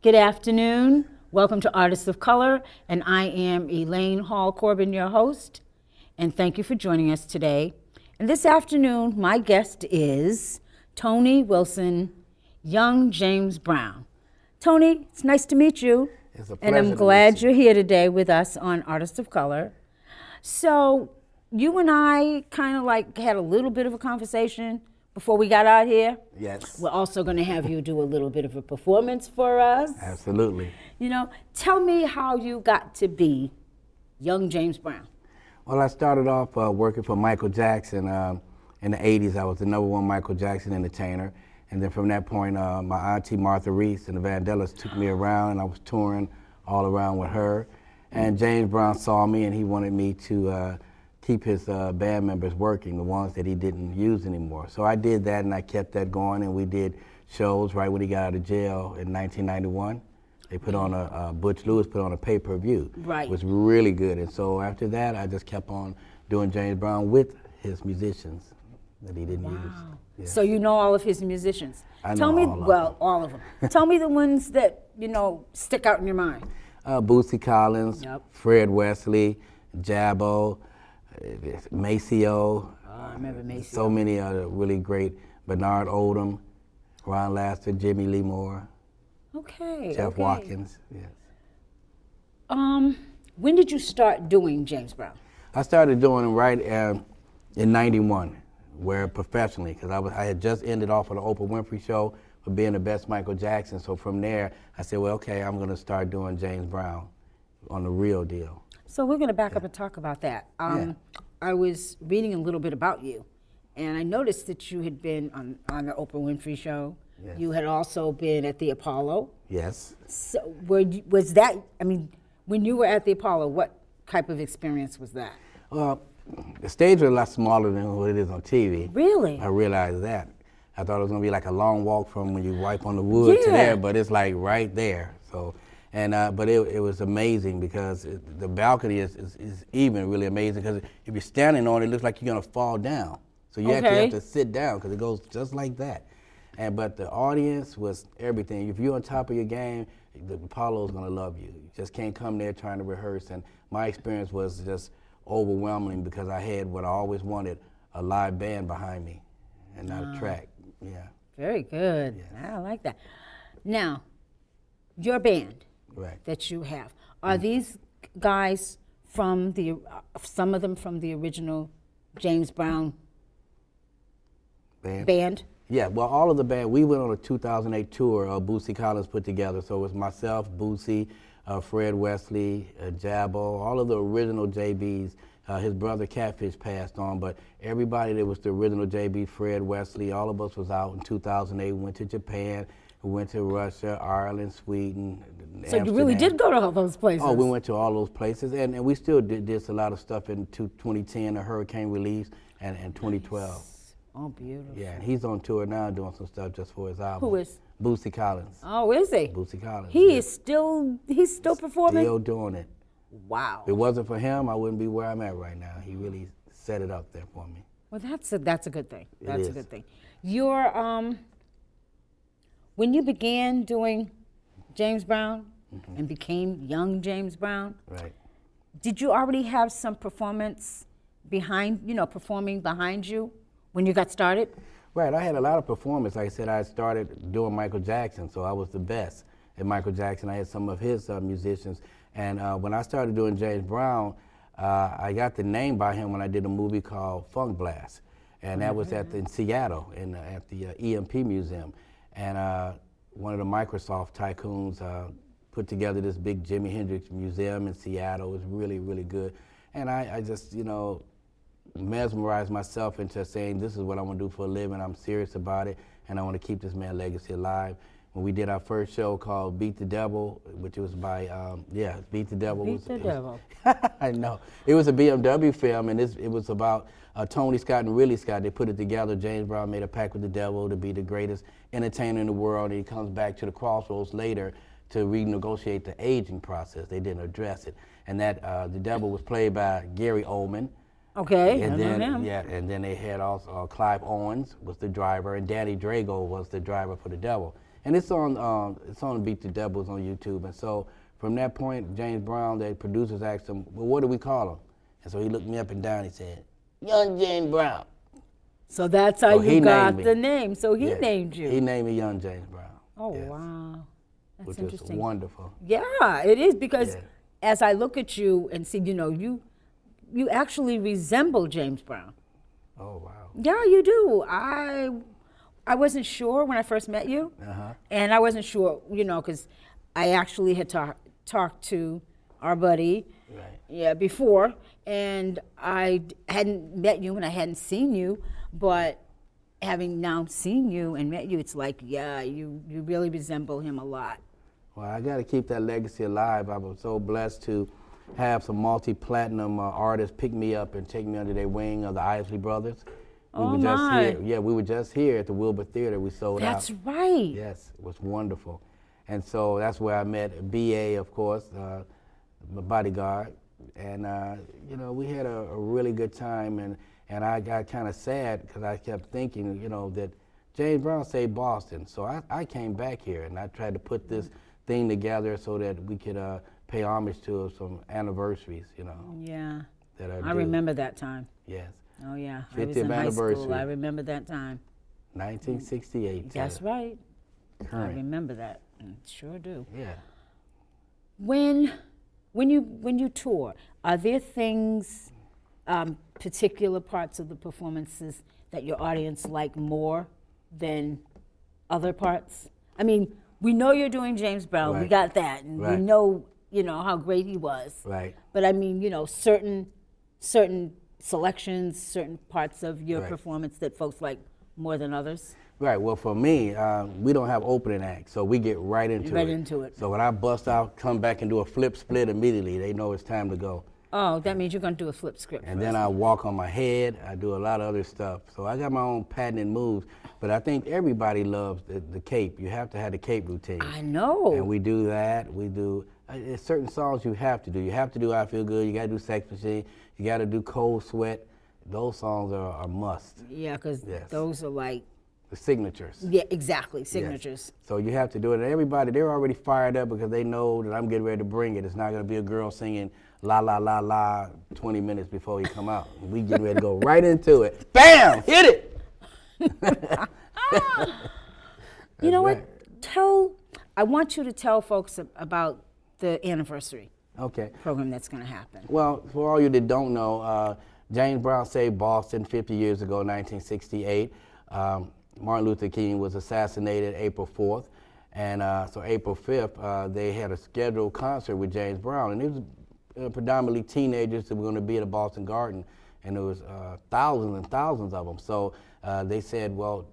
Good afternoon. Welcome to Artists of Color, and I am Elaine Hall-Corbin, your host, and thank you for joining us today. And this afternoon, my guest is Tony Wilson, young James Brown. Tony, it's nice to meet you. It's a pleasure. And I'm glad you're here today with us on Artists of Color. So you and I kind of like had a little bit of a conversation before we got out here. Yes. We're also going to have you do a little bit of a performance for us. Absolutely. You know, tell me how you got to be young James Brown. Well, I started off working for Michael Jackson in the 80s. I was the #1 Michael Jackson entertainer. And then from that point, my auntie Martha Reese and the Vandellas took me around, and I was touring all around with her. And James Brown saw me, and he wanted me to keep his band members working, the ones that he didn't use anymore. So I did that, and I kept that going, and we did shows right when he got out of jail in 1991. They put on Butch Lewis put on a pay-per-view. Right. It was really good, and so after that, I just kept on doing James Brown with his musicians that he didn't use. Yeah. So you know all of his musicians. I know Tell me, all of well, them. all of them. Tell me the ones that, you know, stick out in your mind. Bootsy Collins, Yep. Fred Wesley, Jabbo, Maceo. I remember Maceo. So many other really great. Bernard Odom, Ron Laster, Jimmy Lee Moore, Okay. Jeff okay. Watkins. Yes. When did you start doing James Brown? I started doing it right in '91, where professionally, because I had just ended off on the Oprah Winfrey Show for being the best Michael Jackson. So from there, I said, well, okay, I'm going to start doing James Brown on the real deal. So we're going to back up and talk about that. Yeah. I was reading a little bit about you, and I noticed that you had been on the Oprah Winfrey Show. Yes. You had also been at the Apollo. Yes. So was that, I mean, when you were at the Apollo, what type of experience was that? The stage was a lot smaller than what it is on TV. Really? I realized that. I thought it was gonna be like a long walk from when you wipe on the wood to Yeah. there, but it's like right there. So, and but it was amazing because the balcony is even really amazing because if you're standing on it, it looks like you're gonna fall down. So you actually have to sit down because it goes just like that. But the audience was everything. If you're on top of your game, the Apollo's gonna love you. You just can't come there trying to rehearse. And my experience was just overwhelming because I had what I always wanted, a live band behind me and not a track. Yeah. Very good. Yes. I like that. Now, your band Right. that you have, are these guys from some of them from the original James Brown band? Yeah, well, all of the band, we went on a 2008 tour Bootsy Collins put together. So it was myself, Bootsy, Fred Wesley, Jabbo, all of the original JBs. His brother Catfish passed on, but everybody that was the original JB, Fred Wesley, all of us was out in 2008. We went to Japan, we went to Russia, Ireland, Sweden, So you really did go to all those places? Oh, we went to all those places, and we still did a lot of stuff in 2010, the hurricane relief, and 2012. Nice. Oh, beautiful. Yeah, and he's on tour now doing some stuff just for his album. Who is? Bootsy Collins. Oh, is he? Bootsy Collins. He's still performing? Still doing it. Wow. If it wasn't for him, I wouldn't be where I'm at right now. He really set it up there for me. Well, that's a good thing. That's a is. good thing. Your when you began doing James Brown and became young James Brown, Right. did you already have some performing behind you when you got started? Right, I had a lot of performance. Like I said, I started doing Michael Jackson, so I was the best at Michael Jackson. I had some of his musicians. And when I started doing James Brown, I got the name by him when I did a movie called Funk Blast. And that was in Seattle, at the EMP Museum. And one of the Microsoft tycoons put together this big Jimi Hendrix museum in Seattle. It was really, really good. And I just, mesmerized myself into saying, this is what I want to do for a living. I'm serious about it, and I want to keep this man's legacy alive. When we did our first show called Beat the Devil, which was by, Beat the Devil. Beat the Devil. I know. It was a BMW film, and it was about Tony Scott and Ridley Scott. They put it together. James Brown made a pact with the devil to be the greatest entertainer in the world, and he comes back to the crossroads later to renegotiate the aging process. They didn't address it. And that the devil was played by Gary Oldman. Okay, And I then, know him. yeah, and then they had also Clive Owens was the driver, and Danny Drago was the driver for the devil. And it's on Beat the Devils on YouTube. And so from that point, James Brown, the producers asked him, well, what do we call him? And so he looked me up and down. He said, Young James Brown. So that's how So you he got named me. the name. So he Yeah. named you. He named me Young James Brown. Oh, Yes. wow. That's Which interesting. is wonderful. Yeah, it is, because Yeah. as I look at you and see, you actually resemble James Brown. Oh, wow. Yeah, you do. I wasn't sure when I first met you, and I wasn't sure, because I actually had talked to our buddy, Right. before, and I hadn't met you and I hadn't seen you, but having now seen you and met you, it's like, yeah, you really resemble him a lot. Well, I got to keep that legacy alive. I was so blessed to have some multi-platinum artists pick me up and take me under their wing of the Isley Brothers. We Oh, were just my. here. Yeah, we were just here at the Wilbur Theater. We sold out. That's right. Yes, it was wonderful. And so that's where I met B.A., of course, my bodyguard. And, we had a really good time. And I got kind of sad because I kept thinking, that James Brown saved Boston. So I came back here and I tried to put this thing together so that we could pay homage to some anniversaries, Yeah. that are I due. remember that time. Yes, Oh, yeah. I was 50th in high school. anniversary. I remember that time. 1968. That's right. I Current. remember that. Sure do. Yeah. When you tour, are there things, particular parts of the performances that your audience like more than other parts? I mean, we know you're doing James Brown. We Right. got that, and we Right. know how great he was. Right. But I mean, certain selections, certain parts of your Right. performance that folks like more than others. Right. Well, for me, we don't have opening acts, so we get right into it. Right into it. So when I bust out, come back and do a flip split immediately, they know it's time to go. Oh, that means you're going to do a flip script. And for then us. I walk on my head. I do a lot of other stuff. So I got my own patented moves. But I think everybody loves the cape. You have to have the cape routine. I know. And we do that. We do there's certain songs you have to do. You have to do I Feel Good. You got to do Sex Machine. You got to do Cold Sweat. Those songs are a must. Yeah, because Yes. those are like, The signatures. yeah, exactly, Yes. signatures. So you have to do it. And everybody, they're already fired up because they know that I'm getting ready to bring it. It's not going to be a girl singing la, la, la, la 20 minutes before you come out. We getting ready to go right into it. Bam! Hit it! You know right. what? I want you to tell folks about the anniversary Okay. program that's going to happen. Well, for all you that don't know, James Brown saved Boston 50 years ago, 1968. Martin Luther King was assassinated April 4th. And so April 5th, they had a scheduled concert with James Brown. And it was predominantly teenagers that were going to be at the Boston Garden. And there was thousands and thousands of them. So they said, well,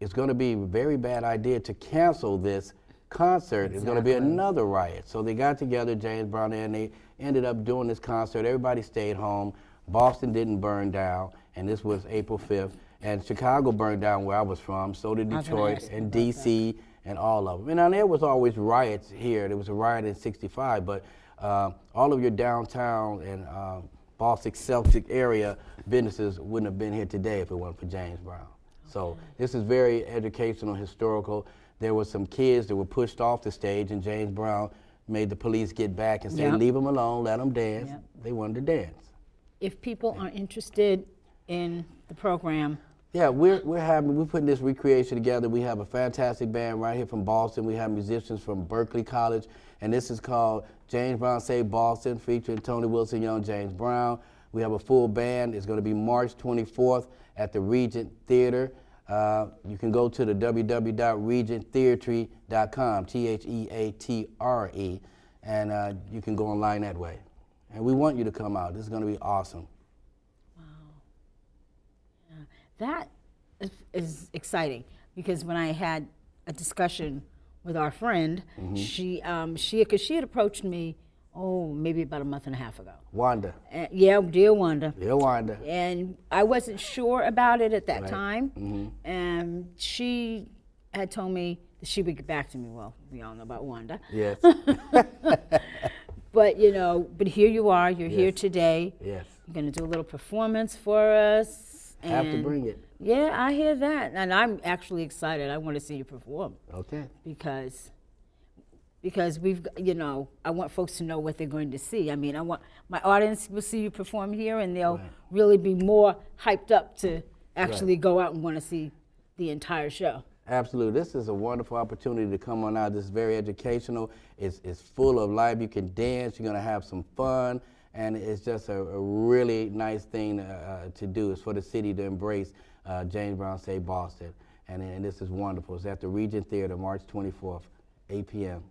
it's going to be a very bad idea to cancel this concert. It's going to be another riot. So they got together, James Brown, and they ended up doing this concert. Everybody stayed home. Boston didn't burn down, and this was April 5th. And Chicago burned down where I was from, so did I was gonna Detroit ask you and about D.C. and all of them. And now there was always riots here. There was a riot in '65, but all of your downtown and Boston Celtic area businesses wouldn't have been here today if it weren't for James Brown. So this is very educational, historical. There were some kids that were pushed off the stage, and James Brown made the police get back and say, Yep. leave them alone, let them dance. Yep. They wanted to dance. If people are interested in the program, Yeah, we're putting this recreation together. We have a fantastic band right here from Boston. We have musicians from Berkeley College, and this is called James Brown Save Boston, featuring Tony Wilson, Young James Brown. We have a full band. It's going to be March 24th at the Regent Theater. You can go to the www.regenttheatre.com, Theatre, and you can go online that way. And we want you to come out. This is going to be awesome. that is exciting, because when I had a discussion with our friend, she had approached me, maybe about a month and a half ago. Wanda. Yeah, dear Wanda. Dear Wanda. And I wasn't sure about it at that Right. time. And she had told me that she would get back to me. Well, we all know about Wanda. Yes. But but here you are. You're here Yes. today. Yes. You're going to do a little performance for us. Have to And bring it. Yeah, I hear that, and I'm actually excited. I want to see you perform Okay. because I want folks to know what they're going to see. I mean, I want my audience will see you perform here, and they'll Right. really be more hyped up to actually go out and want to see the entire show. Absolutely. This is a wonderful opportunity to come on out. This is very educational. It's full of life. You can dance. You're going to have some fun. And it's just a really nice thing to do. It's for the city to embrace James Brown Say Boston. And this is wonderful. It's at the Regent Theater, March 24th, 8 p.m.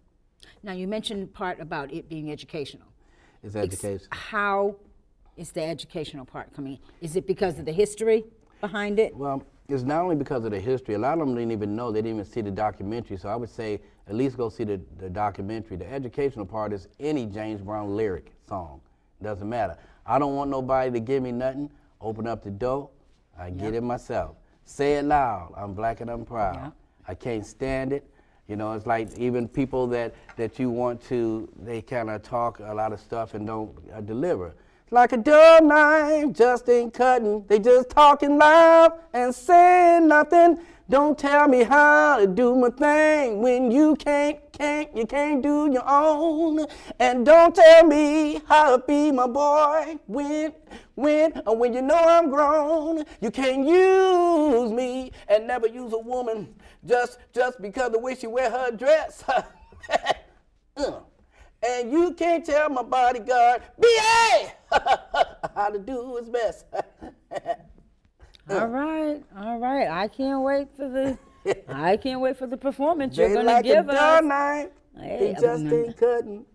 Now, you mentioned the part about it being educational. It's education. How is the educational part coming in? Is it because of the history behind it? Well, it's not only because of the history. A lot of them didn't even know. They didn't even see the documentary. So I would say at least go see the documentary. The educational part is any James Brown lyric song. Doesn't matter. I don't want nobody to give me nothing. Open up the door. I get it myself. Say it loud. I'm black and I'm proud. Yep. I can't stand it. You know, it's like even people that you want to, they kind of talk a lot of stuff and don't deliver. It's like a dull knife, just ain't cutting. They just talking loud and saying nothing. Don't tell me how to do my thing when you can't do your own. And don't tell me how to be my boy when you know I'm grown. You can't use me and never use a woman just because of the way she wear her dress. And you can't tell my bodyguard, B.A. how to do his best. All right. I can't wait for the performance They you're going to like give a us. dull knife, Hey, they just ain't cutting.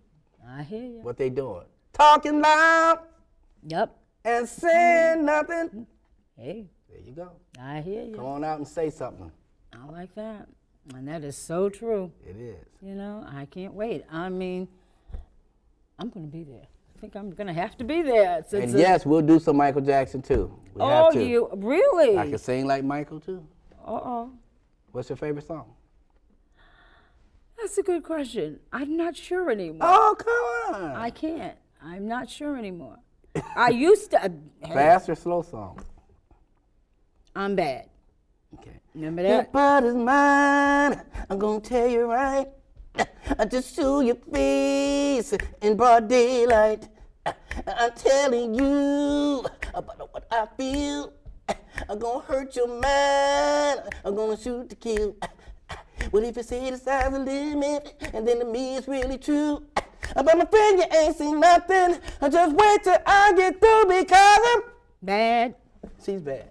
I hear you. What they doing? Talking loud Yep. and saying nothing. Hey, There you go. I hear you. Come on out and say something. I like that. And that is so true. It is. You know, I can't wait. I mean, I'm going to be there. I think I'm going to have to be there. And yes, we'll do some Michael Jackson too. We have to. You really? I can sing like Michael too. Uh-oh. What's your favorite song? That's a good question. I'm not sure anymore. Oh, come on. I can't. I'm not sure anymore. I used to. Hey, Fast or slow song? I'm bad. Okay. Remember Your that? body's mine, I'm gonna tell you right. I just show your face in broad daylight. I'm telling you about what I feel. I'm gonna hurt your mind. I'm gonna shoot to kill. What if you say the sky's the limit, and then to me it's really true? But my friend, you ain't seen nothing. Just wait till I get through because I'm Bad. She's bad.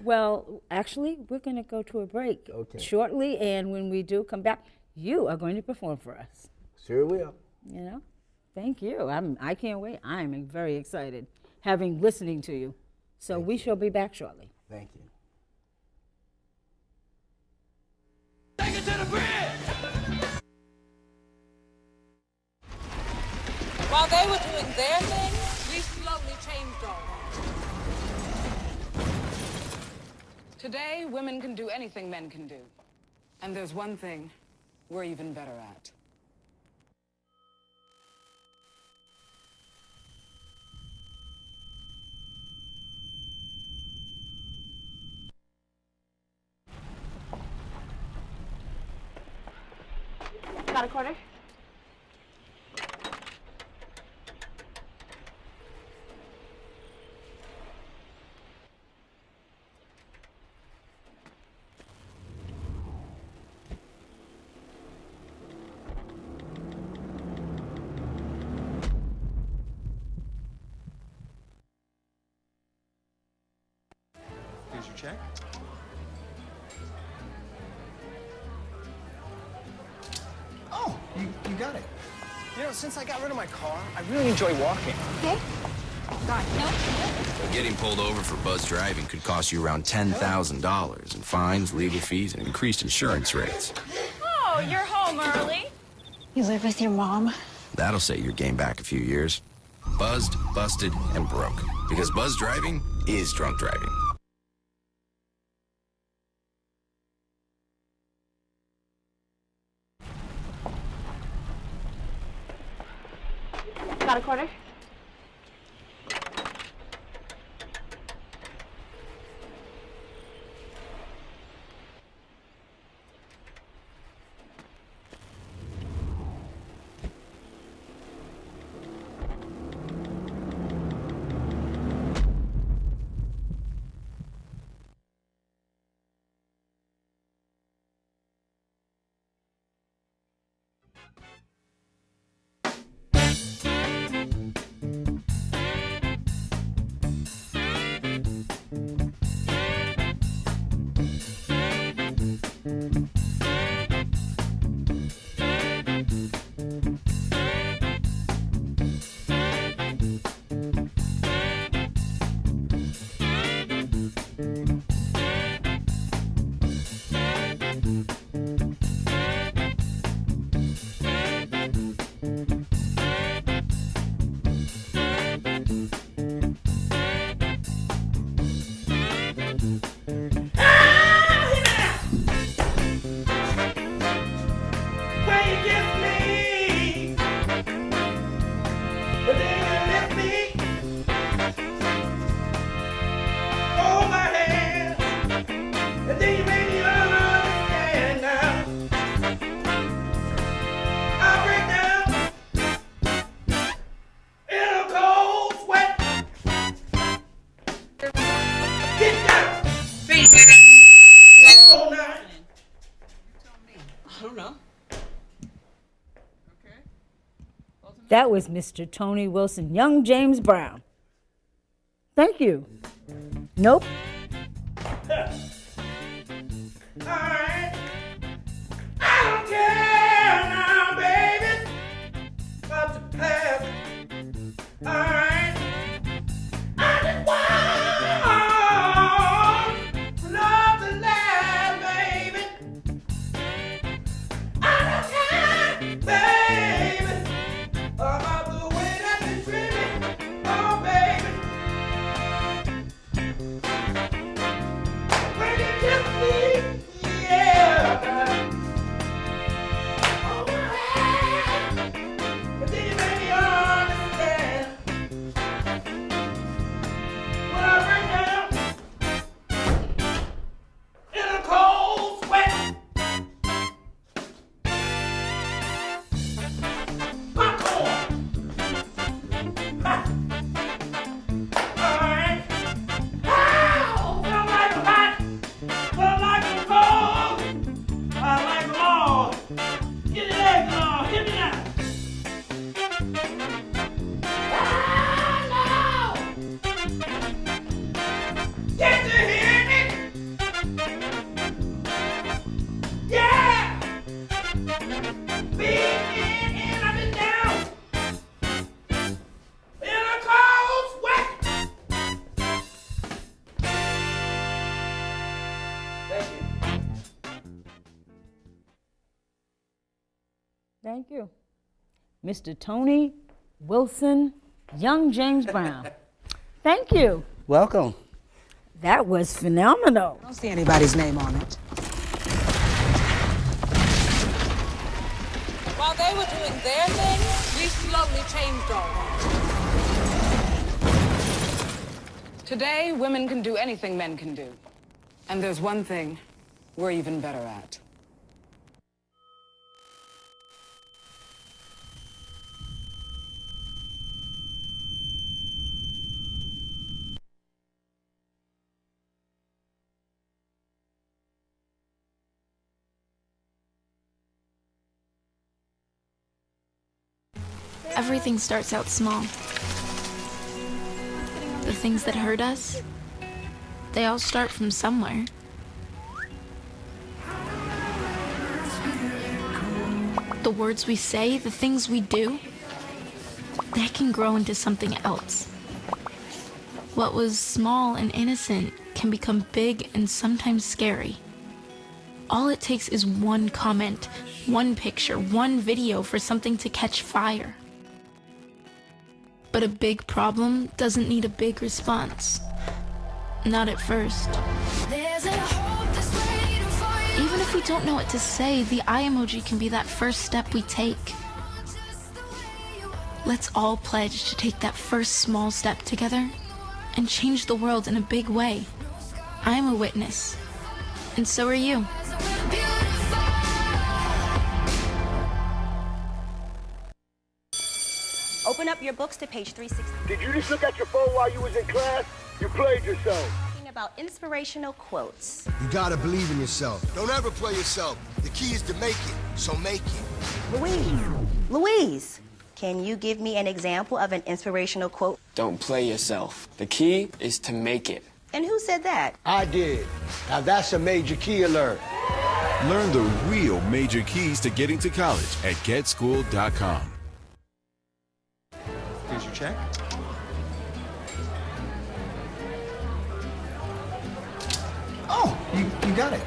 Well, actually, we're going to go to a break shortly, and when we do come back, you are going to perform for us. Sure will. You know, thank you. I can't wait. I'm very excited, listening to you. So we shall be back shortly. Thank you. Take it to the bridge! While they were doing their thing, we slowly changed ours. Today, women can do anything men can do. And there's one thing we're even better at. Got a quarter? Here's your check. Oh, you got it. You know, since I got rid of my car, I really enjoy walking. Okay. God, no. Getting pulled over for buzz driving could cost you around $10,000 in fines, legal fees, and increased insurance rates. Oh, you're home early. You live with your mom? That'll set your game back a few years. Buzzed, busted, and broke. Because buzz driving is drunk driving. Got a quarter? That was Mr. Tony Wilson, young James Brown. Thank you. Nope. Alright. I don't care now, baby, about the past. Alright. I just want love to last, baby. I don't care, baby, about the way that you treat me. Oh, baby. When you kiss me, yeah. Oh, yeah. But then you make me understand when I bring down in a cold sweat. Popcorn. Ha. All right. Ow! Feel like a hot, feel like a cold. I like them all. Get your legs on, hit me now. Ah, no! Can't you hear me? Yeah! Beating in up and down in a cold sweat. Thank you. Thank you. Mr. Tony Wilson, young James Brown. Thank you. Welcome. That was phenomenal. I don't see anybody's name on it. While they were doing their thing, we slowly changed our own. Today, women can do anything men can do. And there's one thing we're even better at. Everything starts out small. The things that hurt us, they all start from somewhere. The words we say, the things we do, they can grow into something else. What was small and innocent can become big and sometimes scary. All it takes is one comment, one picture, one video for something to catch fire. But a big problem doesn't need a big response. Not at first. Even if we don't know what to say, the eye emoji can be that first step we take. Let's all pledge to take that first small step together and change the world in a big way. I'm a witness, and so are you. Open up your books to page 360. Did you just look at your phone while you was in class? You played yourself. Talking about inspirational quotes. You gotta believe in yourself. Don't ever play yourself. The key is to make it, so make it. Louise, can you give me an example of an inspirational quote? Don't play yourself. The key is to make it. And who said that? I did. Now that's a major key alert. Learn the real major keys to getting to college at getschool.com. Here's your check. Oh, you got it.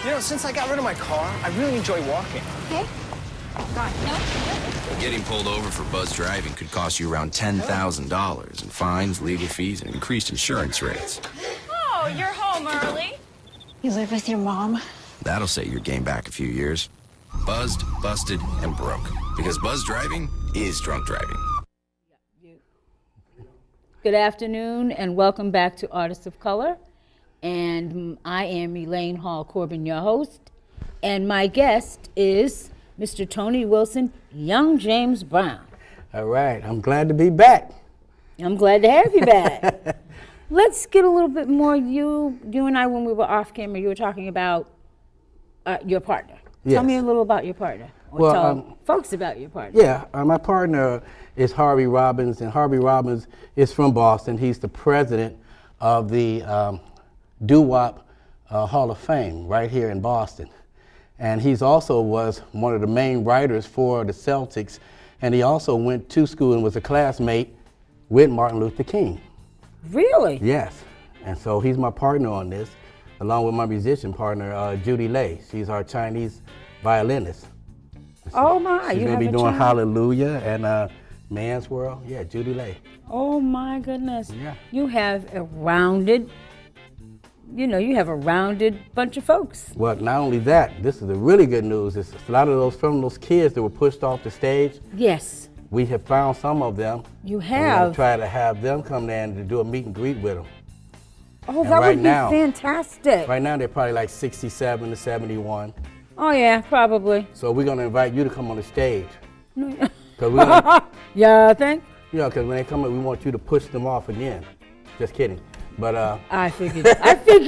You know, since I got rid of my car, I really enjoy walking. Okay. Got it. No. Getting pulled over for buzz driving could cost you around $10,000 in fines, legal fees, and increased insurance rates. Oh, you're home early. You live with your mom? That'll set your game back a few years. Buzzed, busted, and broke. Because buzz driving is drunk driving. Good afternoon and welcome back to Artists of Color. And I am Elaine Hall-Corbin, your host. And my guest is Mr. Tony Wilson, young James Brown. All right, I'm glad to be back. I'm glad to have you back. Let's get a little bit more, you and I, when we were off camera, you were talking about your partner. Yes. Tell me a little about your partner. Or Well, tell folks about your partner. Yeah, my partner is Harvey Robbins, and Harvey Robbins is from Boston. He's the president of the Doo-Wop Hall of Fame right here in Boston. And he's also was one of the main writers for the Celtics, and he also went to school and was a classmate with Martin Luther King. Really? Yes, and so he's my partner on this, along with my musician partner, Judy Lei. She's our Chinese violinist. Oh my, She's you gonna have be a doing child? Hallelujah and Man's World. Yeah, Judy Lei. Oh my goodness. Yeah. You have a rounded, you have a rounded bunch of folks. Well, not only that, this is the really good news. Is a lot of those kids that were pushed off the stage. Yes. We have found some of them. You and we're have. gonna try to have them come there and to do a meet and greet with them. Oh, And that right would be now- fantastic. Right now, they're probably like 67 to 71. Oh yeah, probably. So we're gonna invite you to come on the stage. No, Cause we're gonna, yeah, I think. because when they come in, we want you to push them off again. Just kidding. But I figured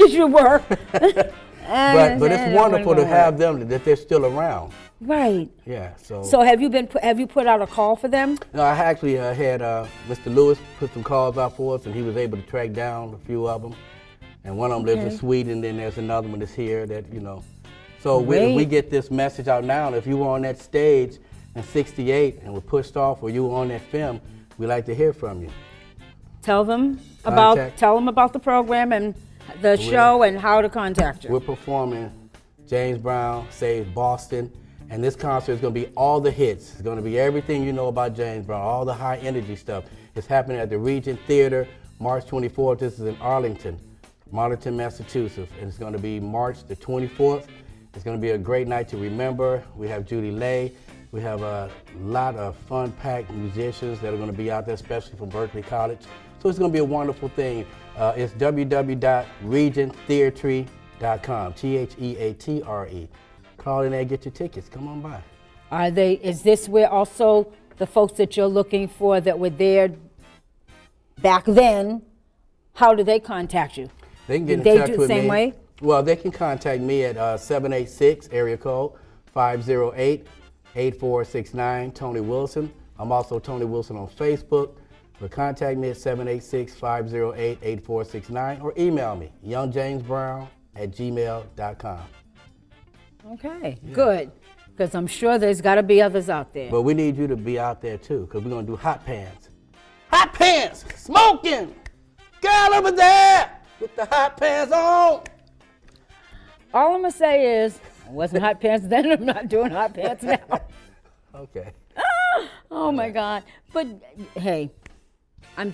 you were. but it's wonderful to have them that they're still around. Right. Yeah. So have you put out a call for them? No, I actually had Mr. Lewis put some calls out for us, and he was able to track down a few of them. And one of them lives in Okay. Sweden, then there's another one that's here that, So Great. we get this message out now, and if you were on that stage in '68 and were pushed off, or you were on that film, we'd like to hear from you. Tell them Contact. about the program and the show and how to contact you. We're performing James Brown Saves Boston, and this concert is going to be all the hits. It's going to be everything you know about James Brown, all the high energy stuff. It's happening at the Regent Theater, March 24th. This is in Arlington, Massachusetts, and it's going to be March the 24th. It's going to be a great night to remember. We have Judy Lei. We have a lot of fun-packed musicians that are going to be out there, especially from Berkeley College. So it's going to be a wonderful thing. It's www.regenttheatre.com, Theatre. Call in there and get your tickets. Come on by. Is this where also the folks that you're looking for that were there back then, how do they contact you? They can get Did in they touch do the with same me. way? Well, they can contact me at 786 area code 508-8469, Tony Wilson. I'm also Tony Wilson on Facebook. But contact me at 786-508-8469 or email me, youngjamesbrown@gmail.com. Okay, good. Because I'm sure there's got to be others out there. But we need you to be out there too, because we're going to do hot pants. Hot pants! Smoking! Girl over there with the hot pants on! All I'm going to say is, I wasn't hot pants then, I'm not doing hot pants now. Okay. Oh my God. But hey, I'm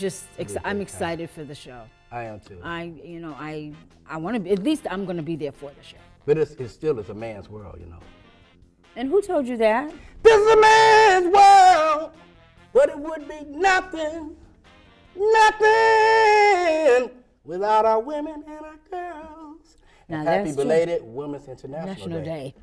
excited for the show. I am too. I want to be, at least I'm going to be there for the show. But it's still a man's world, And who told you that? This is a man's world, but it would be nothing without our women and our girls. Now And happy that's true. belated Women's International National Day.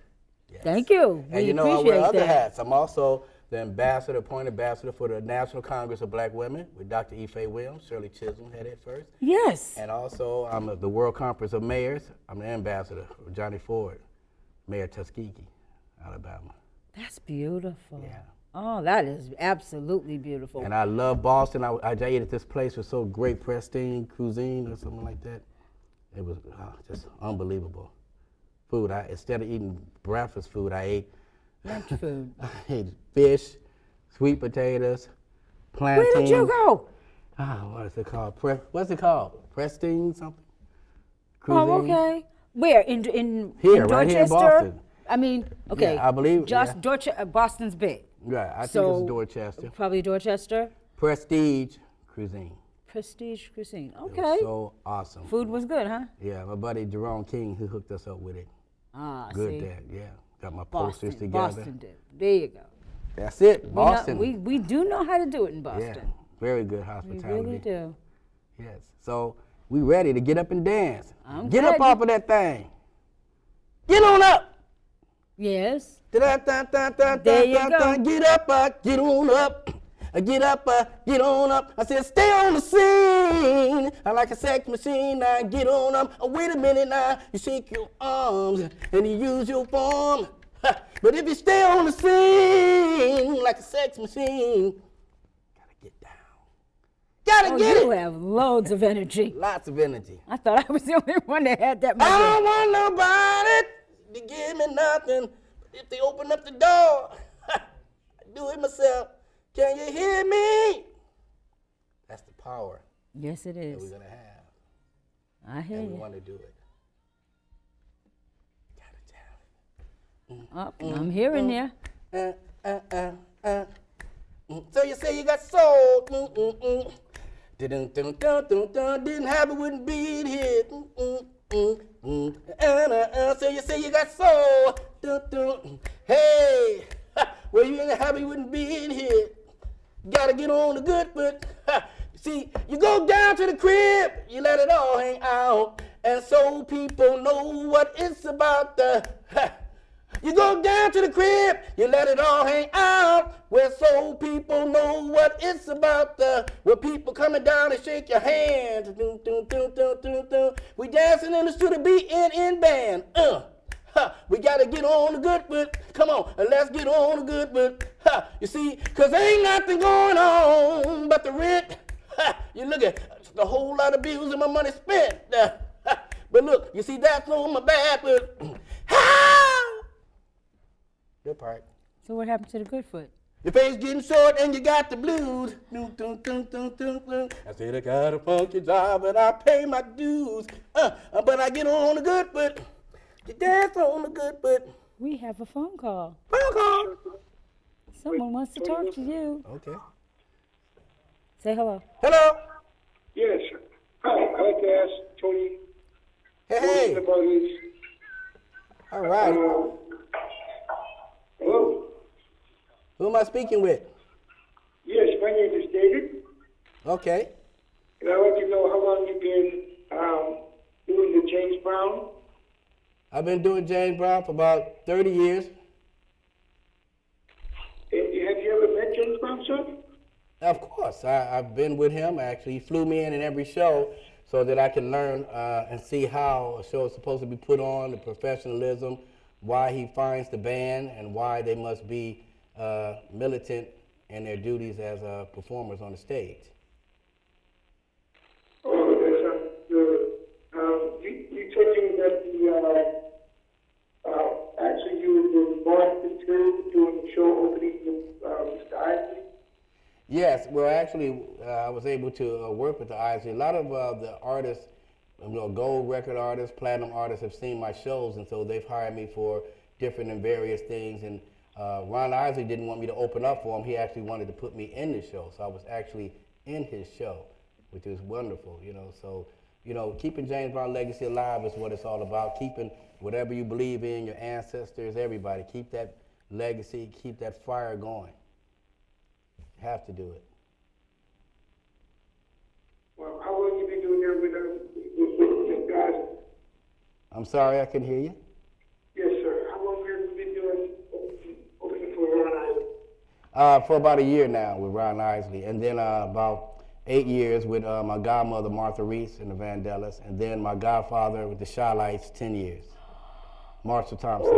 Yes. Thank you. And We I appreciate wear other that. hats. I'm also the appointed ambassador for the National Congress of Black Women with Dr. Ife Williams. Shirley Chisholm had it first. Yes. And also, I'm at the World Conference of Mayors. I'm the ambassador for Johnny Ford, Mayor of Tuskegee, Alabama. That's beautiful. Yeah. Oh, that is absolutely beautiful. And I love Boston. I ate at this place with so great pristine cuisine or something like that. It was just unbelievable. Food. Instead of eating breakfast food, I ate Lunch food. I ate fish, sweet potatoes, plantains. Where did you go? What is it called? What's it called? Pristine something? Oh, Cuisine? okay. Where? In Here, in right here in Dorchester? Boston. I mean, okay. Yeah, I believe, Just yeah. Dorchester, Boston's big. Right, I think So, it's Dorchester. Probably Dorchester. Prestige cuisine. Prestige cuisine. It was Okay. so awesome. Food was good, huh? Yeah, my buddy Jerome King, who hooked us up with it. Ah, Good see. dad, yeah. Got my Boston, posters together. Boston did. There you go. That's it, Boston. We do know how to do it in Yeah, Boston. very good We hospitality. really do. Yes. So we ready to get up and dance. I'm Get up ready. off of that thing. Get on up. Yes. There you go. Get up, get on up. Get up, get on up. I said, stay on the scene. I like a sex machine. Now get on up. Wait a minute now. You shake your arms and you use your form. But if you stay on the scene like a sex machine, gotta get down. Gotta get You it. have loads of energy. Lots of energy. I thought I was the only one that had that much. I don't want nobody to give me nothing. If they open up the door, I do it myself. Can you hear me? That's the power Yes, it that is. we're gonna have. I hear And we you. want to do it. Oh, I'm hearing you. So you say you got soul. Didn't have it, wouldn't be here. So you say you got soul. Hey, well you ain't happy, wouldn't be in here. Gotta get on the good foot. See, you go down to the crib, you let it all hang out, and so people know what it's about. You go down to the crib, you let it all hang out, where so people know what it's about. Where people coming down and shake your hands. We dancing in the studio, beat in band. We gotta get on the good foot. Come on, let's get on the good foot. You see, cause ain't nothing going on but the rent. You look at a whole lot of bills and my money spent. But look, you see that's on my back foot. Good part. So what happened to the good foot? Your face getting short and you got the blues. I said I got a funky job and I pay my dues. But I get on the good foot. You dance on the good foot. We have a phone call. Phone call. Someone wants to talk to you. Okay. Say hello. Hello. Yes. Hi, I'd like to ask Tony Hey. about his. All right. Hello? Who am I speaking with? Yes, my name is David, Okay. and I'd like to know how long you've been doing the James Brown. I've been doing James Brown for about 30 years. Have you ever met James Brown, sir? Of course. I've been with him. Actually, he flew me in every show so that I can learn and see how a show is supposed to be put on, the professionalism, why he finds the band, and why they must be militant in their duties as performers on the stage. Oh, that's good. You told me that actually you were in Boston too, doing the show opening with Mr. Isley. Yes, well, actually, I was able to work with the Isley. A lot of the artists, gold record artists, platinum artists have seen my shows, and so they've hired me for different and various things. And Ron Isley didn't want me to open up for him. He actually wanted to put me in the show, so I was actually in his show, which is wonderful, So, keeping James Brown legacy alive is what it's all about. Keeping whatever you believe in, your ancestors, everybody, keep that legacy, keep that fire going. Have to do it. Well, how long have you been doing that with guys? I'm sorry, I couldn't hear you. Yes, sir. How long have you been doing opening for Ron Isley? For about a year now with Ron Isley, and then about 8 years with my godmother Martha Reese and the Vandellas, and then my godfather with the Shy-Lights, 10 years. Marshall Thompson.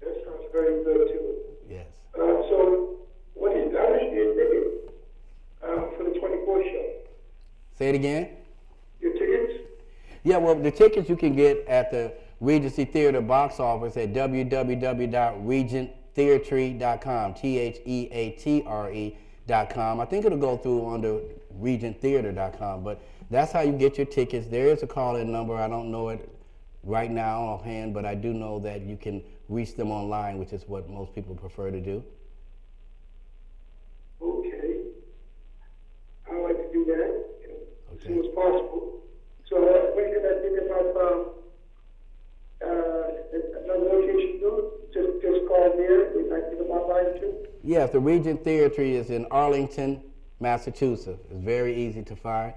That sounds very good too. Yes. So, how much do you ticket for the 24 show? Say it again. Your tickets? Yeah, well, the tickets you can get at the Regency Theater box office at www.regenttheatre.com, TheAtre.com. I think it'll go through under regenttheater.com, but that's how you get your tickets. There is a call-in number. I don't know it right now offhand, but I do know that you can reach them online, which is what most people prefer to do. Okay. I'd like to do that as soon as possible. So, when can I think about another location too? Just call there and I think about online too? Yes, the Regent Theatre is in Arlington, Massachusetts. It's very easy to find.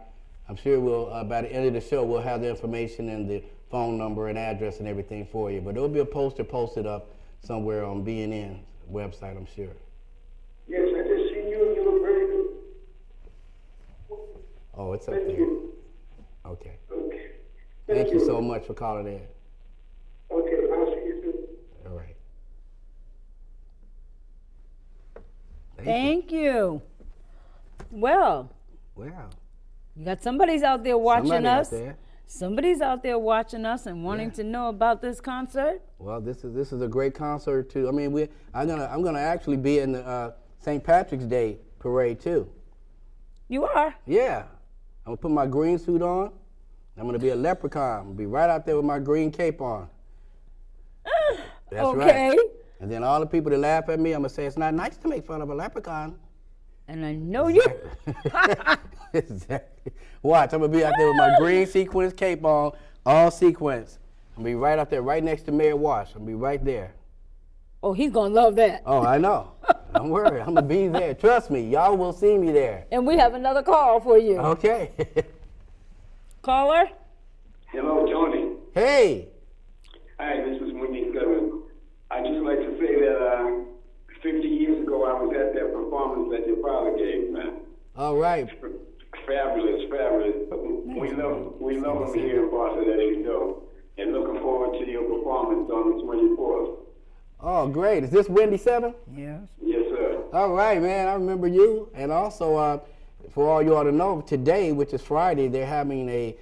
I'm sure by the end of the show, we'll have the information and the phone number and address and everything for you. But there'll be a poster posted up somewhere on BNN's website, I'm sure. Yes, I just seen you and you look very good. Oh, it's up Thank there. you. Okay. Okay. Thank you so much for calling in. Okay, I'll see you soon. All right. Thank you. Well, you got somebody's out there watching Somebody out us. there. Somebody's out there watching us and wanting to know about this concert. Well, this is a great concert too. I mean, I'm gonna actually be in the St. Patrick's Day parade too. You are? Yeah, I'm gonna put my green suit on. I'm gonna be a leprechaun. I'm gonna be right out there with my green cape on. That's okay. right. And then all the people that laugh at me, I'm gonna say it's not nice to make fun of a leprechaun. And I know you. Exactly. Watch, I'm gonna be out there with my green sequins cape on, all sequins. I'm gonna be right out there, right next to Mayor Wash. I'm gonna be right there. Oh, he's gonna love that. Oh, I know. Don't worry, I'm gonna be there. Trust me, y'all will see me there. And we have another call for you. Okay. Caller? Hello, Tony. Hey. Hi, this is Wendy Goodman. I'd just like to say that 50 years ago, I was at that performance that your father gave, man. All right. Fabulous. We love him here in Boston, as you know, and looking forward to your performance on the 24th. Oh, great. Is this Wendy 7? Yes. Yes, sir. All right, man. I remember you. And also, for all you ought to know, today, which is Friday, they're having a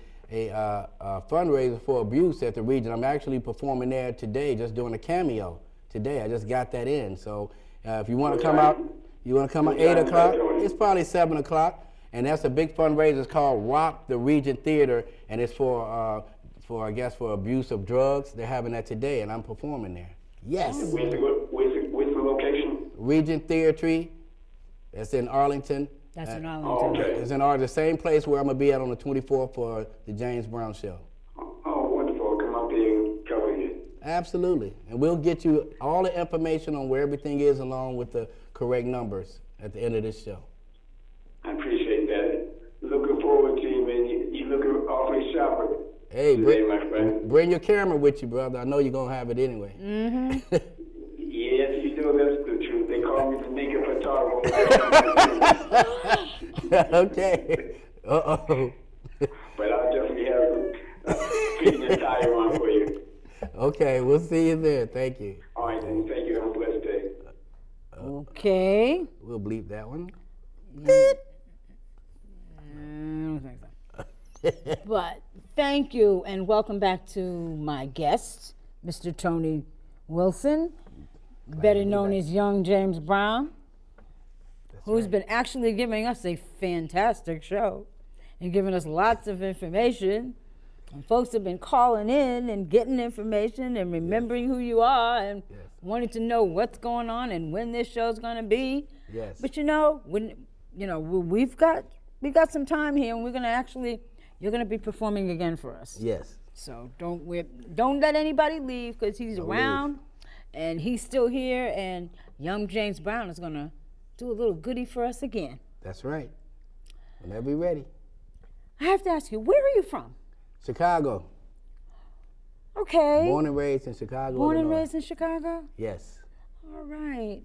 fundraiser for abuse at the region. I'm actually performing there today, just doing a cameo today. I just got that in. So if you want to come out, at 8 o'clock? It's probably 7 o'clock. And that's a big fundraiser. It's called Rock the Regent Theater, and it's for abuse of drugs. They're having that today, and I'm performing there. Yes. Where's the location? Regent Theatre. That's in Arlington. That's in Arlington. Oh, okay. It's in Arlington, the same place where I'm gonna be at on the 24th for the James Brown show. Oh, wonderful. I'll come up there and cover you. Absolutely, and we'll get you all the information on where everything is, along with the correct numbers at the end of this show. I appreciate that. Looking forward to you, man. You looking awfully sharp Hey, today, my friend. bring your camera with you, brother. I know you're gonna have it anyway. Mm-hmm. Yes, you know that's the truth. They call me the naked photographer. Okay. Uh-oh. But I'll definitely have a fitting attire on for you. Okay, we'll see you there. Thank you. All right, then. Thank you. Have a blessed day. Okay. We'll bleep that one. I don't think so. But thank you, and welcome back to my guest, Mr. Tony Wilson, better known as Young James Brown, who's been actually giving us a fantastic show and giving us lots of information. And folks have been calling in and getting information and remembering who you are and wanting to know what's going on and when this show's going to be. Yes. But we've got some time here, and you're gonna be performing again for us. Yes. So don't let anybody leave, because he's around, and he's still here, and Young James Brown is gonna do a little goodie for us again. That's right. Whenever you're ready. I have to ask you, where are you from? Chicago. Okay. Born and raised in Chicago. Born and Illinois. raised in Chicago? Yes. All right.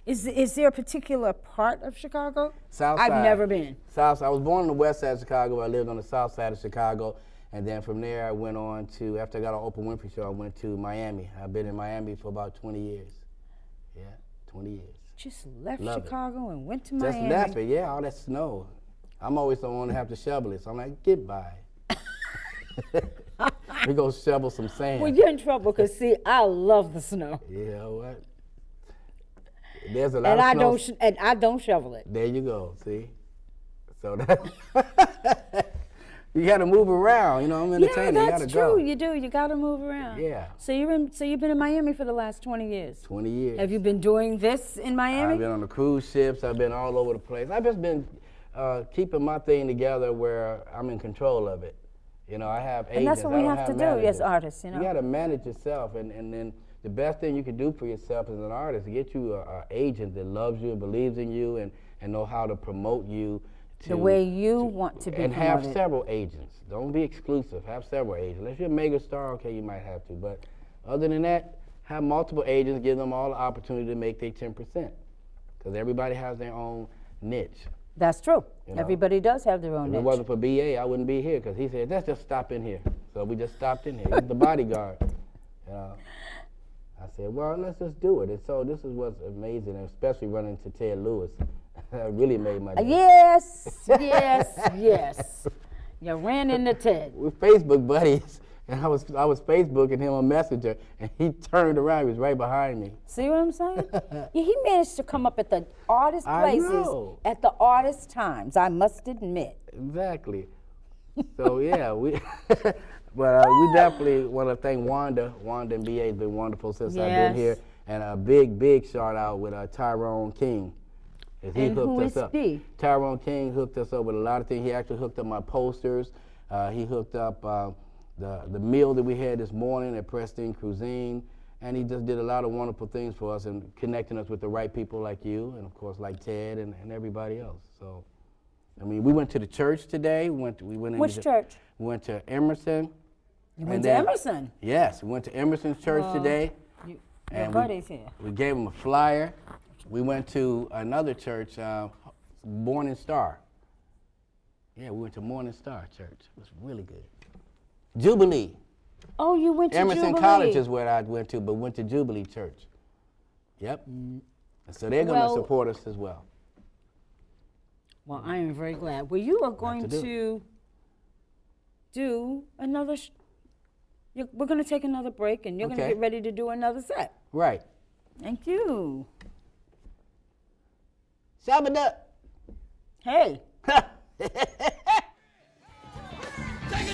Is there a particular part of Chicago? South side. I've never been. South side. I was born on the west side of Chicago. I lived on the south side of Chicago. And then from there, I went on to, after I got on Oprah Winfrey Show, I went to Miami. I've been in Miami for about 20 years. Yeah, 20 years. Just left Love Chicago and went to Just Miami. left it, yeah, all that snow. I'm always the one to have to shovel it, so I'm like, get by. We go shovel some sand. Well, you're in trouble, because, see, I love the snow. Yeah, what? There's a lot of snow. And I don't shovel it. There you go, see? So that you got to move around, I'm entertaining. Yeah, you that's gotta true. go. You do. You got to move around. Yeah. So you've been in Miami for the last 20 years. 20 years. Have you been doing this in Miami? I've been on the cruise ships. I've been all over the place. I've just been keeping my thing together where I'm in control of it. I have agents. And that's what we have to do as artists, You got to manage yourself, and then the best thing you can do for yourself as an artist is get you an agent that loves you, believes in you, and know how to promote you. The way you want to be and promoted. have several agents. Don't be exclusive. Have several agents. Unless you're a mega star, okay, you might have to. But other than that, have multiple agents. Give them all the opportunity to make their 10%. Because everybody has their own niche. That's true. Everybody does have their own If niche. it wasn't for BA, I wouldn't be here. Because he said, let's just stop in here. So we just stopped in here. He's the bodyguard. I said, well, let's just do it. And so this is what's amazing, and especially running into Ted Lewis. That really made my day. Yes, yes, yes. You ran into Ted. We're Facebook buddies, and I was Facebooking him on Messenger, and he turned around. He was right behind me. See what I'm saying? Yeah, he managed to come up at the oddest places at the oddest times, I must admit. Exactly. So, yeah, but we definitely want to thank Wanda. Wanda and BA has been wonderful since I've been here. And a big shout out with Tyrone King. And who is B? Tyrone King hooked us up with a lot of things. He actually hooked up my posters. He hooked up the meal that we had this morning at Preston Cuisine. And he just did a lot of wonderful things for us and connecting us with the right people like you and, of course, like Ted and everybody else. So, I mean, we went to the church today. Which church? We went to Emerson. You went to Emerson? Yes, we went to Emerson's church today. Your buddy's here. We gave him a flyer. We went to another church, Morning Star. Yeah, we went to Morning Star Church. It was really good. Jubilee. Oh, you went to Emerson Jubilee. College is where I went to, but went to Jubilee Church. Yep. And so they're going to support us as well. Well, I am very glad. Well, you are going to do another. We're going to take another break, and you're going to get ready to do another set. Right. Thank you. Shabba-duck. Hey. Take it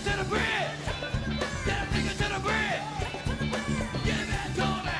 to the bridge. Yeah, take it to the bridge. Get that Tony.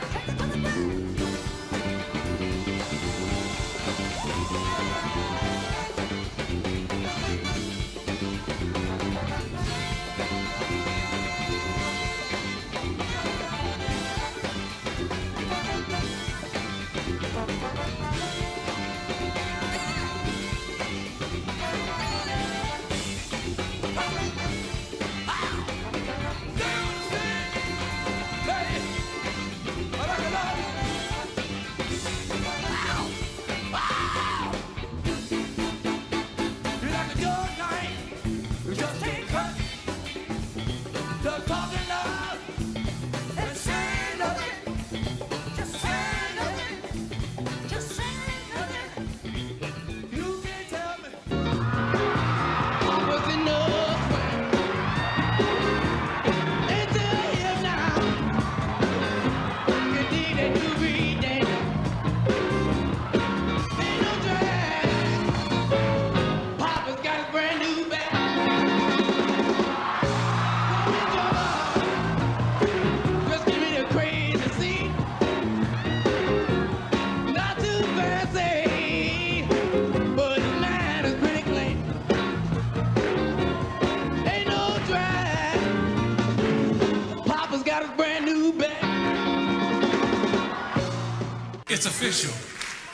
It's official.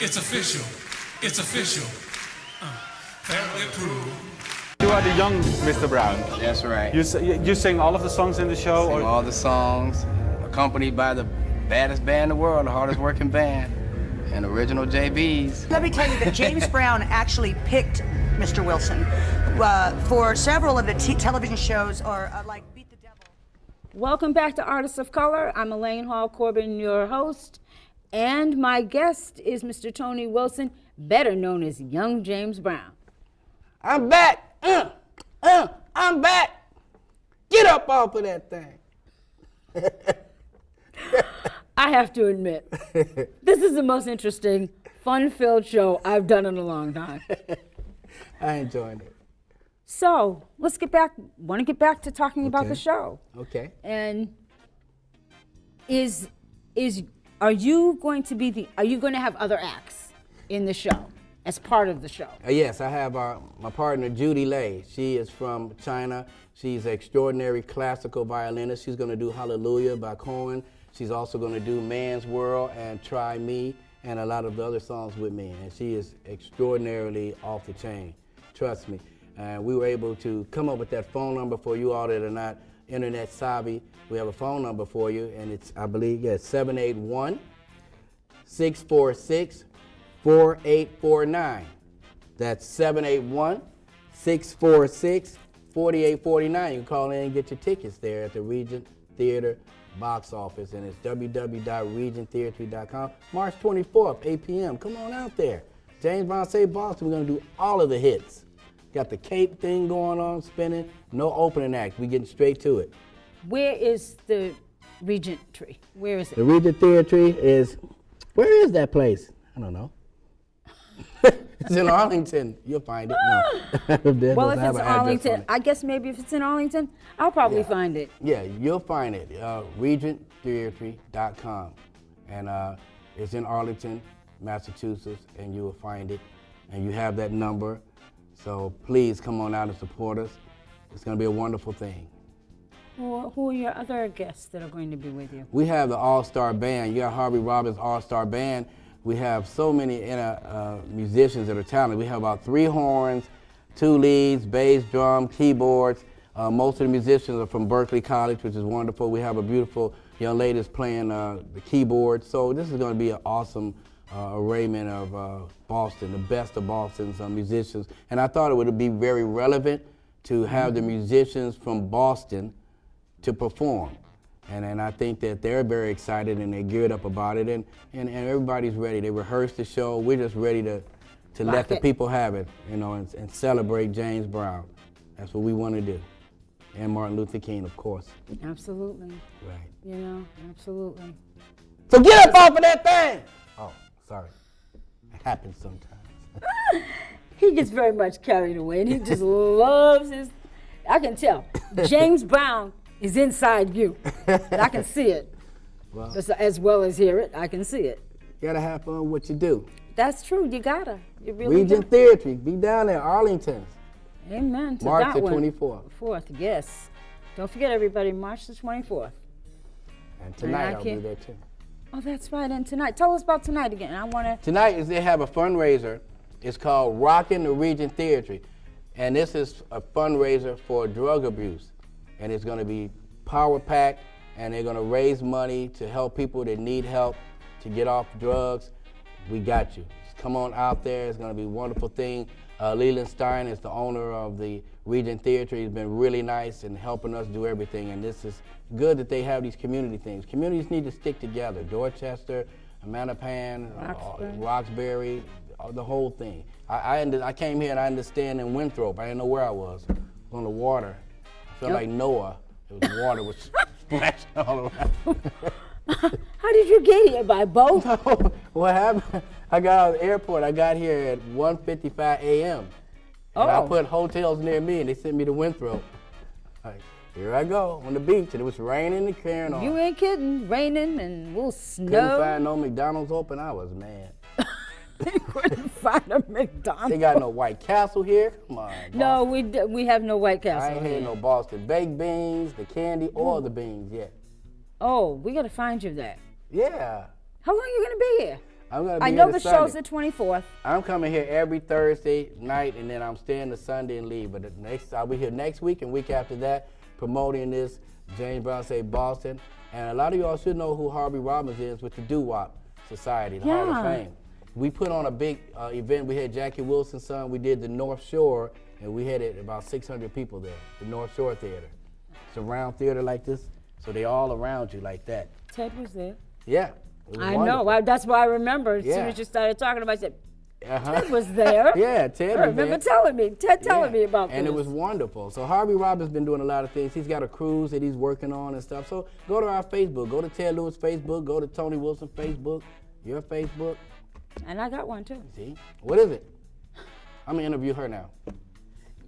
It's official. It's official. Federally approved. You are the young Mr. Brown. That's right. You sing all of the songs in the show? Sing all the songs, accompanied by the baddest band in the world, the hardest working band, and original JBs. Let me tell you that James Brown actually picked Mr. Wilson for several of the television shows, or like Beat the Devil. Welcome back to Artists of Color. I'm Elaine Hall-Corbin, your host, and my guest is Mr. Tony Wilson, better known as Young James Brown. I'm back. I'm back. Get up off of that thing. I have to admit, this is the most interesting, fun-filled show I've done in a long time. I enjoyed it. So let's get back. Want to get back to talking about the show? Okay. And are you going to have other acts in the show as part of the show? Yes, I have my partner Judy Lei. She is from China. She's an extraordinary classical violinist. She's going to do Hallelujah by Cohen. She's also going to do Man's World and Try Me and a lot of the other songs with me. And she is extraordinarily off the chain. Trust me. And we were able to come up with that phone number for you all that are not internet savvy. We have a phone number for you, and it's, I believe, 781-646-4849. That's 781-646-4849. You can call in and get your tickets there at the Regent Theater box office, and it's www.regiontheatre.com. March 24th, 8 p.m. Come on out there. James Brown Say Boston, we're going to do all of the hits. Got the cape thing going on, spinning. No opening act. We getting straight to it. Where is the Regent Tree? Where is it? The Regent Theatre is, where is that place? I don't know. It's in Arlington. You'll find it. No. Well, if it's Arlington, I guess maybe if it's in Arlington, I'll probably find it. Yeah, you'll find it. RegentTheatre.com. And it's in Arlington, Massachusetts, and you will find it. And you have that number. So please come on out and support us. It's going to be a wonderful thing. Who are your other guests that are going to be with you? We have the All-Star Band. You got Harvey Robbins All-Star Band. We have so many musicians that are talented. We have about 3 horns, 2 leads, bass, drum, keyboards. Most of the musicians are from Berkeley College, which is wonderful. We have a beautiful young lady that's playing the keyboard. So this is going to be an awesome arraignment of Boston, the best of Boston's musicians. And I thought it would be very relevant to have the musicians from Boston to perform. And I think that they're very excited and they're geared up about it, and everybody's ready. They rehearsed the show. We're just ready to let the people have it, you know, and celebrate James Brown. That's what we want to do. And Martin Luther King, of course. Absolutely. Right. You know, absolutely. So get up off of that thing! Oh, sorry. It happens sometimes. He gets very much carried away, and he just loves his, I can tell, James Brown is inside you. I can see it. Well, as well as hear it, I can see it. You gotta have fun with what you do. That's true, you gotta. You really Regent Theatre, be down there, Arlington. Amen to March that the one. 24th. Yes. Don't forget, everybody, March the 24th. And tonight I'll be there too. Oh, that's right, and tonight. Tell us about tonight again. Tonight is they have a fundraiser. It's called Rockin' the Regent Theatre. And this is a fundraiser for drug abuse. And it's going to be power-packed, and they're going to raise money to help people that need help to get off drugs. We got you. Just come on out there. It's going to be a wonderful thing. Leland Stein is the owner of the Regent Theatre. He's been really nice in helping us do everything, and this is good that they have these community things. Communities need to stick together. Dorchester, Mattapan, Roxbury, the whole thing. I came here and I understand in Winthrop. I didn't know where I was. On the water. I felt like Noah. It was water was splashing all around. How did you get here? By boat? What happened? I got out of the airport. I got here at 1:55 a.m. And I put hotels near me, and they sent me to Winthrop. Like, here I go on the beach, and it was raining and carrying on. You ain't kidding. Raining and we'll snow. Couldn't find no McDonald's open. I was mad. They couldn't find a McDonald's. They got no White Castle here. Come on. Boston. No, we have no White Castle. I ain't had no Boston baked beans, the candy, or the beans yet. Oh, we got to find you that. Yeah. How long are you going to be here? I'm gonna be I know here the Sunday. show's the 24th. I'm coming here every Thursday night, and then I'm staying the Sunday and leave. But I'll be here next week and week after that, promoting this James Brown Say Boston. And a lot of y'all should know who Harvey Robbins is with the Doo-Wop Society, the Hall of Fame. We put on a big event. We had Jackie Wilson's son. We did the North Shore, and we had about 600 people there, the North Shore Theater. It's a round theater like this, so they all around you like that. Ted was there. Yeah. I know. That's why I remember. As soon as you started talking about it, I said, Ted was there. Yeah, Ted was there. telling me about this. And it was wonderful. So Harvey Robbins been doing a lot of things. He's got a cruise that he's working on and stuff. So go to our Facebook. Go to Ted Lewis Facebook. Go to Tony Wilson Facebook. Your Facebook. And I got one too. See? What is it? I'm going to interview her now.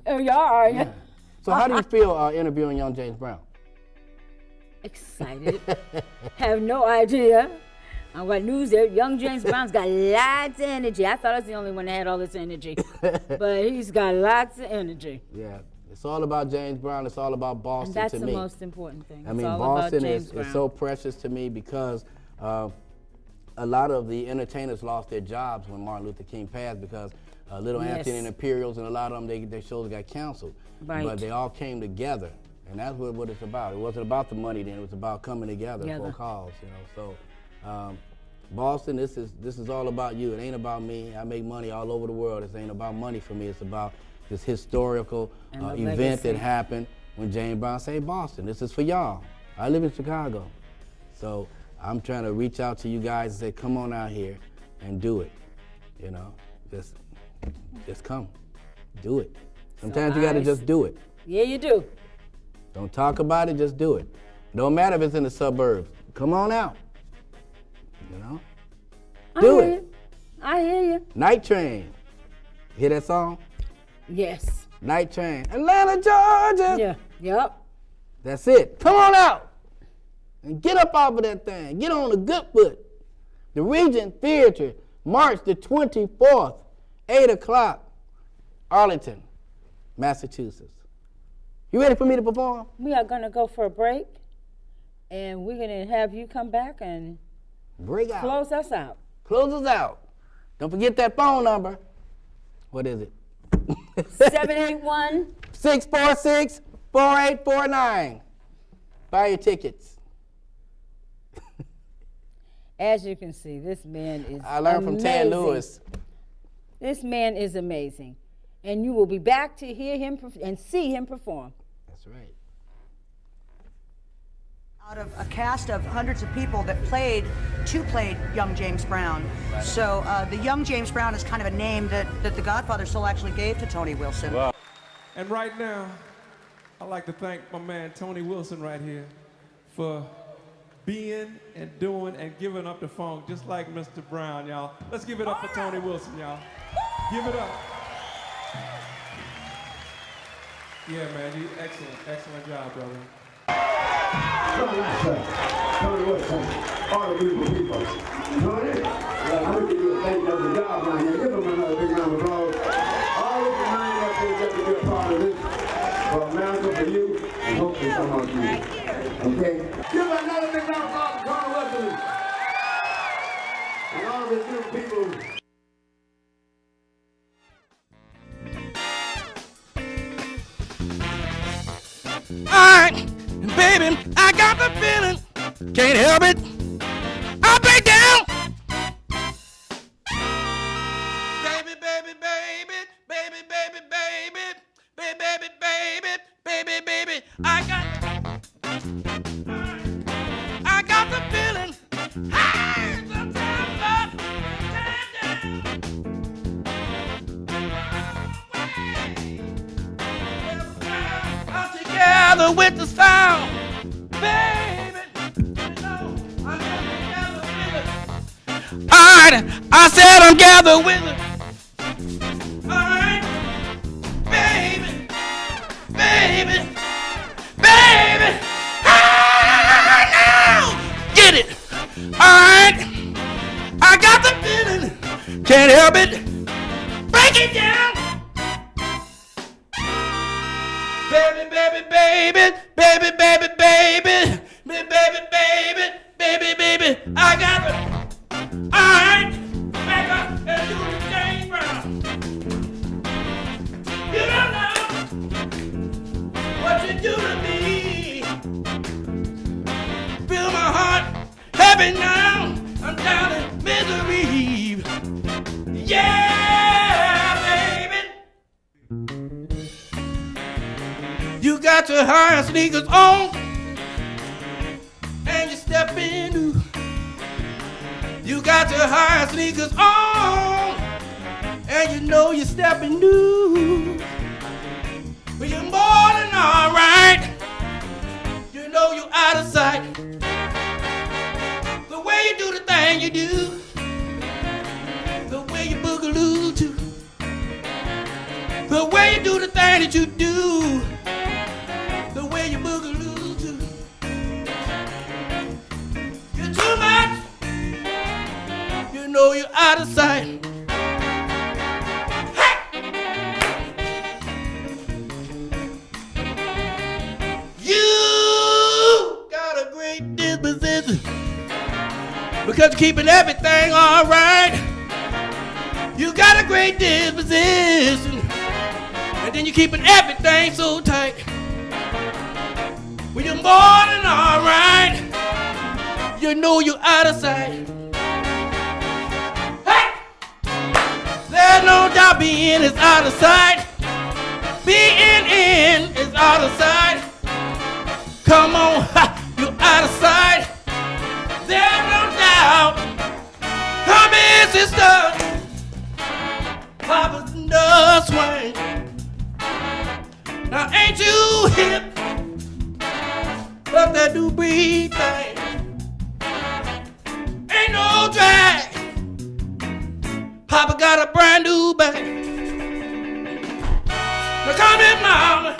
Oh, you are? Yeah. So how do you feel interviewing young James Brown? Excited. Have no idea. I got news there. Young James Brown's got lots of energy. I thought I was the only one that had all this energy. But he's got lots of energy. Yeah. It's all about James Brown. It's all about Boston to me. And that's the most important thing. I mean, Boston is so precious to me because a lot of the entertainers lost their jobs when Martin Luther King passed because Little Anthony and Imperials and a lot of them, their shows got canceled. Right. But they all came together, and that's what it's about. It wasn't about the money then. It was about coming together for a cause, you know. So Boston, this is all about you. It ain't about me. I make money all over the world. This ain't about money for me. It's about this historical event that happened when James Brown Say Boston. This is for y'all. I live in Chicago. So I'm trying to reach out to you guys and say, come on out here and do it. You know, just come, do it. Sometimes you gotta just do it. Yeah, you do. Don't talk about it, just do it. Don't matter if it's in the suburbs. Come on out. You know? Do it. I hear you. Night Train. Hear that song? Yes. Night Train. Atlanta, Georgia. Yeah. Yep. That's it. Come on out. And get up off of that thing. Get on the good foot. The Regent Theater, March the 24th, 8 o'clock, Arlington, Massachusetts. You ready for me to perform? We are going to go for a break, and we're going to have you come back and close us out. Close us out. Don't forget that phone number. What is it? 781-646-4849. Buy your tickets. As you can see, this man is I learned from Ted Lewis. This man is amazing. And you will be back to hear him and see him perform. That's right. Out of a cast of hundreds of people that played young James Brown. So the young James Brown is kind of a name that the Godfather still actually gave to Tony Wilson. Wow. And right now, I'd like to thank my man Tony Wilson right here for being and doing and giving up the funk just like Mr. Brown, y'all. Let's give it up for Tony Wilson, y'all. Give it up. Yeah, man, you excellent job, brother. Tony Wilson, all the beautiful people. Tony, I'm going to give you a thank you for the job right here. Give them another big round of applause. All of the mind up there just to be a part of this. For America, for you, and hopefully some of you. Okay? Give another big round of applause for Tony Wilson. And all of the beautiful people. Alright, baby, I got the feeling, can't help it, I break down. Baby, baby, baby, baby, baby, baby, baby, baby, baby, baby, baby, I got the feeling, hey, sometimes I'm together with the sound, baby. You know, I'm together with it. Alright, I said I'm gathered with it. Alright, baby, baby, baby. Now, get it. Alright, I got the feeling, can't help it. Break it down. Baby, baby, baby, baby, baby, baby, baby, baby, baby, baby, I got it. Alright, back up and do the James Brown. You don't know what you do to me. Feel my heart heavy now, I'm down in misery. Yeah, baby. You got your high sneakers on, and you step in. You got your high sneakers on, and you know you're stepping new. But you're more than alright. You know you're out of sight. The way you do the thing you do, the way you boogaloo too, the way you do the thing that you do. The way you boogaloo too. You're too much. You know you're out of sight. Hey! You got a great disposition because you're keeping everything all right. You got a great disposition, and then you're keeping everything so tight. Well, you're more than alright. You know you're out of sight. Hey! There's no doubt being is out of sight. Being in is out of sight. Come on, ha, you're out of sight. this is the Papa's in the swing. Now ain't you hip? But that do beat thing. Ain't no drag. Papa got a brand new bag. Now come in, mama.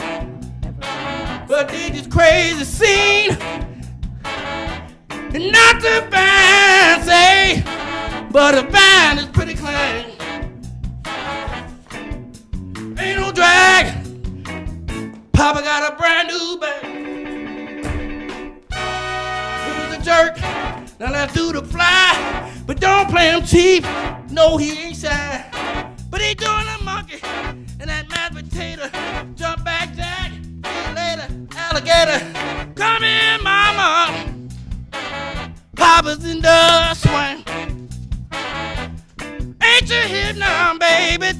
But they this crazy scene. And not the fancy, but the band is pretty clean. Ain't no drag. Papa got a brand new bag. He's a jerk. Now let's do the fly. But don't play him cheap. No, he ain't shy. But he doing a monkey. And that mashed potato. Jump back, Jack. See you later, alligator. Come in, mama. Papa's in the swing. Ain't you hip now, baby?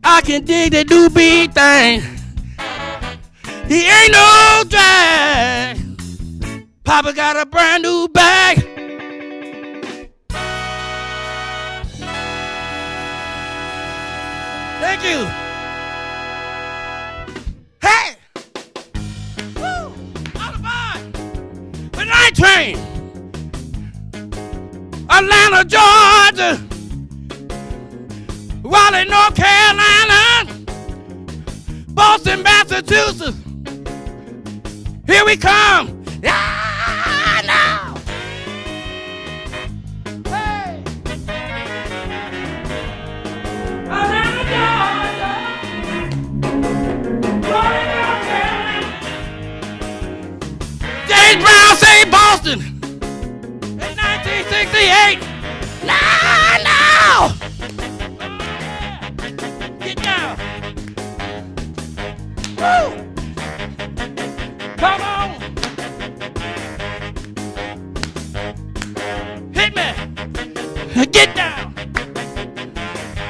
I can dig the doobie thing. He ain't no drag. Papa got a brand new bag. Thank you. Hey! Woo! All aboard! The night train. Atlanta, Georgia. Raleigh, North Carolina. Boston, Massachusetts. Here we come. Ah, now. Hey. Atlanta, Georgia. Raleigh, North Carolina. James Brown saved Boston in 1968. Now. Get down. Woo. Come on. Hit me. Get down.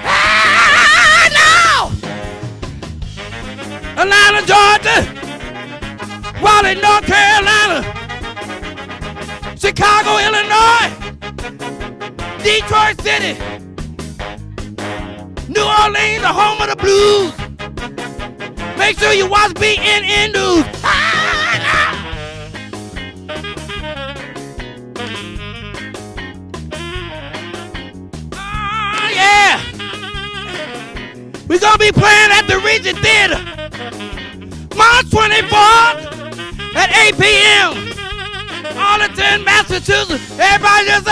Ah, now. Atlanta, Georgia. Raleigh, North Carolina. Chicago, Illinois. Detroit City. New Orleans, the home of the blues. Make sure you watch BNN News. Yeah. We're going to be playing at the Regent Theater March 24th at 8 p.m. Arlington, Massachusetts. Everybody just